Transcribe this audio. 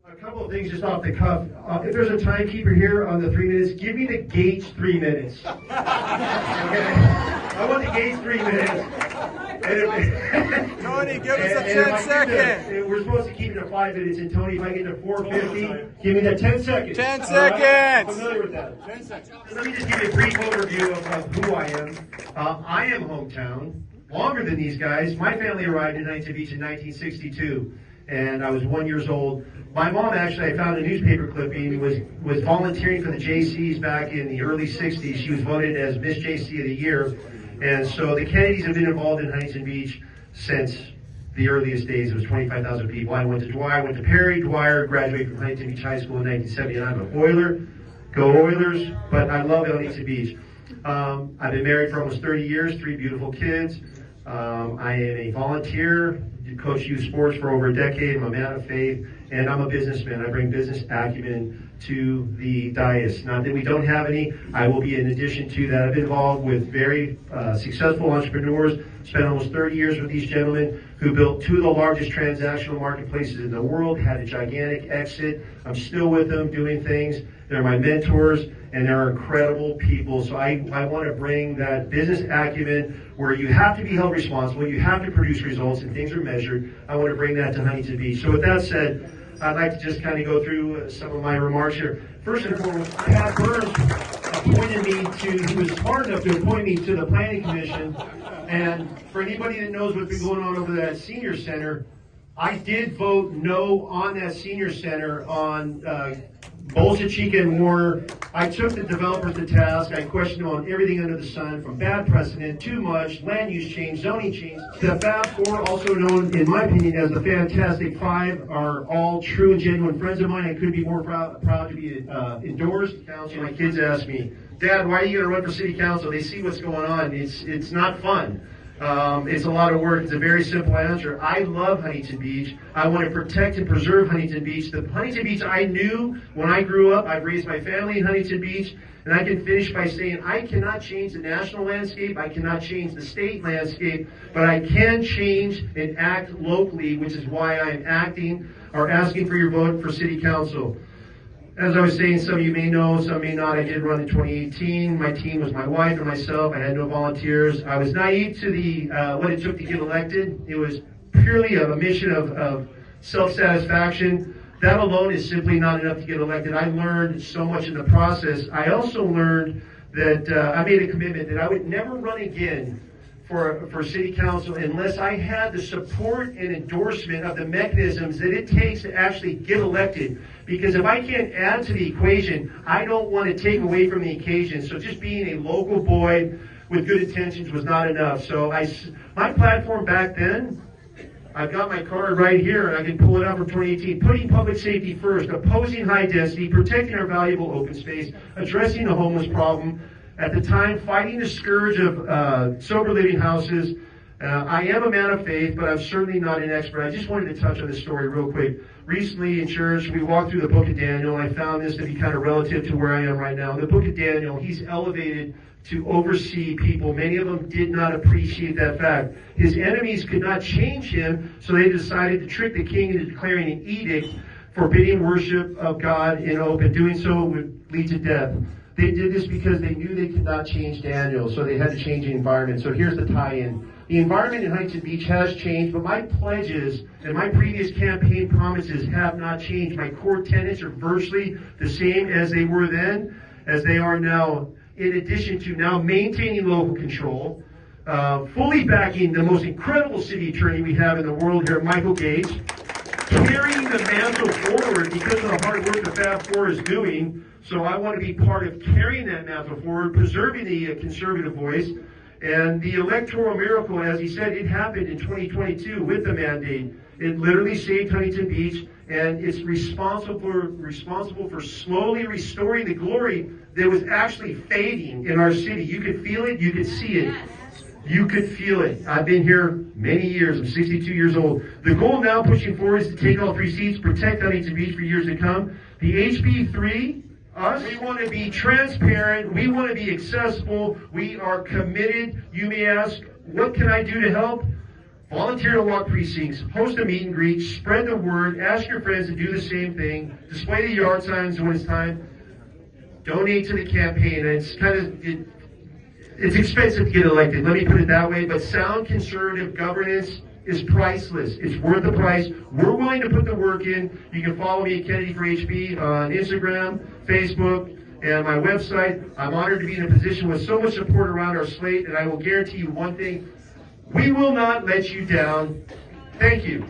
A couple of things just off the cuff. If there's a timekeeper here on the 3 minutes, give me the gauge 3 minutes. Okay? I want the gauge 3 minutes. Tony, give us a 10 second. We're supposed to keep it to 5 minutes, and Tony, if I get to 4:50, give me that 10 seconds. 10 seconds. I'm familiar with that. 10 seconds. Let me just give you a brief overview of who I am. I am hometown, longer than these guys. My family arrived in Huntington Beach in 1962, and I was 1 year old. My mom, actually, I found a newspaper clipping, was volunteering for the JCs back in the early 60s. She was voted as Miss JC of the Year. And so the Kennedys have been involved in Huntington Beach since the earliest days. It was 25,000 people. I went to Dwyer, went to Perry. Dwyer graduated from Huntington Beach High School in 1979. I'm an Oiler. Go Oilers. But I love Huntington Beach. I've been married for almost 30 years, 3 beautiful kids. I am a volunteer, coach youth sports for over a decade. I'm a man of faith, and I'm a businessman. I bring business acumen to the dais. Not that we don't have any. I will be in addition to that. I've been involved with very successful entrepreneurs, spent almost 30 years with these gentlemen who built 2 of the largest transactional marketplaces in the world, had a gigantic exit. I'm still with them doing things. They're my mentors, and they're incredible people. So I want to bring that business acumen where you have to be held responsible, you have to produce results, and things are measured. I want to bring that to Huntington Beach. So with that said, I'd like to just kind of go through some of my remarks here. First and foremost, Pat Burns appointed me he was smart enough to appoint me to the Planning Commission. And for anybody that knows what's been going on over that senior center, I did vote no on that senior center on Bolsa Chica and Warner. I took the developers to task. I questioned them on everything under the sun, from bad precedent, too much, land use change, zoning change. The Fab Four, also known, in my opinion, as the Fantastic Five, are all true and genuine friends of mine. I couldn't be more proud to be endorsed. My kids ask me, Dad, why are you going to run for city council? They see what's going on. It's not fun. It's a lot of work. It's a very simple answer. I love Huntington Beach. I want to protect and preserve Huntington Beach. The Huntington Beach I knew when I grew up. I've raised my family in Huntington Beach. And I can finish by saying I cannot change the national landscape. I cannot change the state landscape. But I can change and act locally, which is why I'm asking for your vote for city council. As I was saying, some of you may know, some may not. I did run in 2018. My team was my wife and myself. I had no volunteers. I was naive to what it took to get elected. It was purely a mission of self-satisfaction. That alone is simply not enough to get elected. I learned so much in the process. I also learned that I made a commitment that I would never run again for city council unless I had the support and endorsement of the mechanisms that it takes to actually get elected. Because if I can't add to the equation, I don't want to take away from the occasion. So just being a local boy with good intentions was not enough. So my platform back then, I've got my card right here, and I can pull it up from 2018. Putting public safety first, opposing high density, protecting our valuable open space, addressing the homeless problem. At the time, fighting the scourge of sober living houses. I am a man of faith, but I'm certainly not an expert. I just wanted to touch on this story real quick. Recently in church, we walked through the book of Daniel, and I found this to be kind of relative to where I am right now. In the book of Daniel, he's elevated to oversee people. Many of them did not appreciate that fact. His enemies could not change him, so they decided to trick the king into declaring an edict forbidding worship of God in open. Doing so would lead to death. They did this because they knew they could not change Daniel, so they had to change the environment. So here's the tie-in. The environment in Huntington Beach has changed, but my pledges and my previous campaign promises have not changed. My core tenets are virtually the same as they were then, as they are now, in addition to now maintaining local control, fully backing the most incredible city attorney we have in the world here, Michael Gates, carrying the mantle forward because of the hard work the Fab Four is doing. So I want to be part of carrying that mantle forward, preserving the conservative voice. And the electoral miracle, as he said, it happened in 2022 with the mandate. It literally saved Huntington Beach, and it's responsible for slowly restoring the glory that was actually fading in our city. You could feel it, you could see it. You could feel it. I've been here many years. I'm 62 years old. The goal now pushing forward is to take all 3 seats, protect Huntington Beach for years to come. The HB3, we want to be transparent. We want to be accessible. We are committed. You may ask, what can I do to help? volunteer to walk precincts, host a meet and greet, spread the word, ask your friends to do the same thing, display the yard signs when it's time, donate to the campaign. It's it's expensive to get elected, let me put it that way, but sound conservative governance is priceless. It's worth the price. We're willing to put the work in. You can follow me at Kennedy for HB on Instagram, Facebook, and my website. I'm honored to be in a position with so much support around our slate, and I will guarantee you one thing: we will not let you down. Thank you.